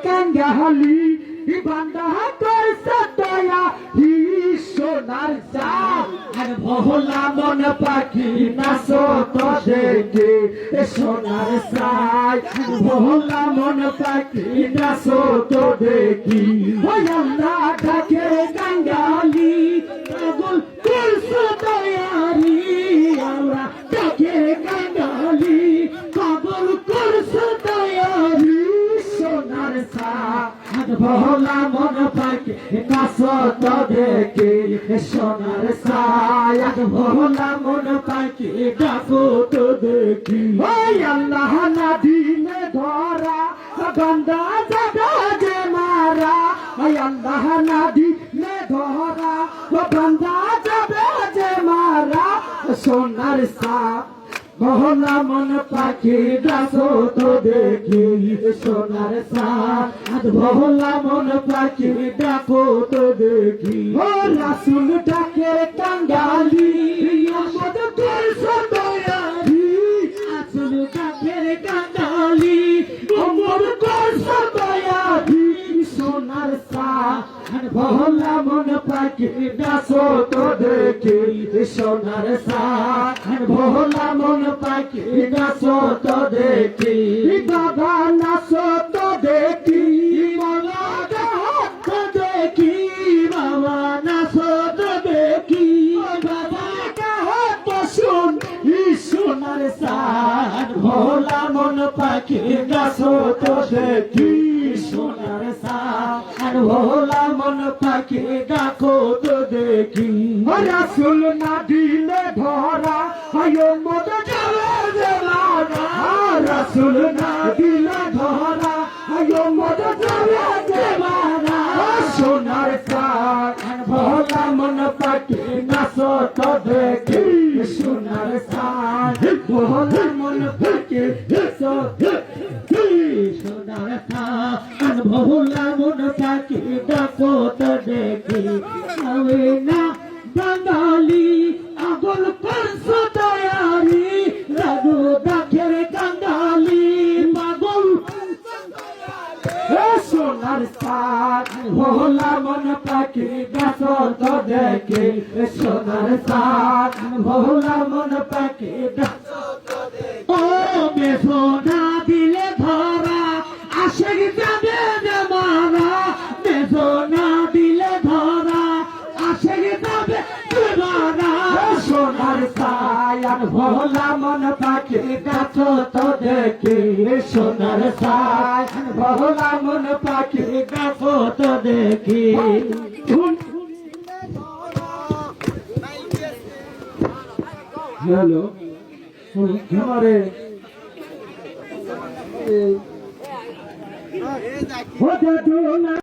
কাঙ্গালি বান্দা করছে দয়া হি সোনার চাঁদ আর ভোলা মন পাখি নাচো তো দেখে সোনার চাঁদ ভোলা মন পাখি নাচো তো দেখি ওই আল্লাহ ডাকে কাঙ্গালি পাগল করছে দয়ারি আল্লাহ ডাকে কাঙ্গালি পাগল করছে দয়ারি সোনার চাঁদ ভোলা মন পাখি নাচো তো দেখি সোনার চাঁদ ভোলা মন পাখি ডাকো তো দেখি ওই আল্লাহ না দিলে ধরা বান্দা যাবে যে মারা ওই আল্লাহ না দিলে ধরা বান্দা যাবে যে মারা সোনার চাঁদ ভোলা মন পাখি ডাকো তো দেখি সোনার চাঁদ ভোলা মন পাখি ডাকো তো দেখি ও রাসূল ডাকে কাঙ্গালি আমদ করছে দয়ারি রাসূল ডাকে কাঙ্গালি আমদ করছে দয়ারি সোনার চাঁদ ভোলা মন পাখি ডাকো তো দেখি সোনার চাঁদ ভোলা মন পাখি নাচো তো দেখি বাবা নাচো তো দেখি বাবা তো দেখি বাবা নাচো তো দেখি বাবা তো শুন সোনার চাঁদ ভোলা মন পাখি নাচো তো দেখি সোনার চাঁদ ভোলা মন পাখি ডাকো তো দেখি রাসূল না দিলে ধরা আয়ো মদ যাবে যে মারা রাসূল না দিলে ধরা আয়ো মদ যাবে যে মারা সোনার চাঁদ ভোলা মন পাখি নাচো তো দেখি সোনার চাঁদ ভোলা মন পাখি নাচো সোনার চাঁদ ভোলা মন পাখি ডাকো তো দেখি আমি না বাঙালি আগল করছো দয়ারি রাজু ডাকের কাঙ্গালি পাগল সোনার চাঁদ ভোলা মন পাখি ডাকো তো দেখি সোনার চাঁদ ভোলা মন পাখি ডাকো তো দেখি ও মেসোনা দিলে ধরা আশেক যাবে যে মারা মেসোনা দিলে ধরা আশেক যাবে যে মারা সোনার চাঁদ ভোলা মন পাখি ডাকো তো দেখি সোনার চাঁদ ভোলা মন পাখি ডাকো তো দেখি হ্যালো আমারে हो जा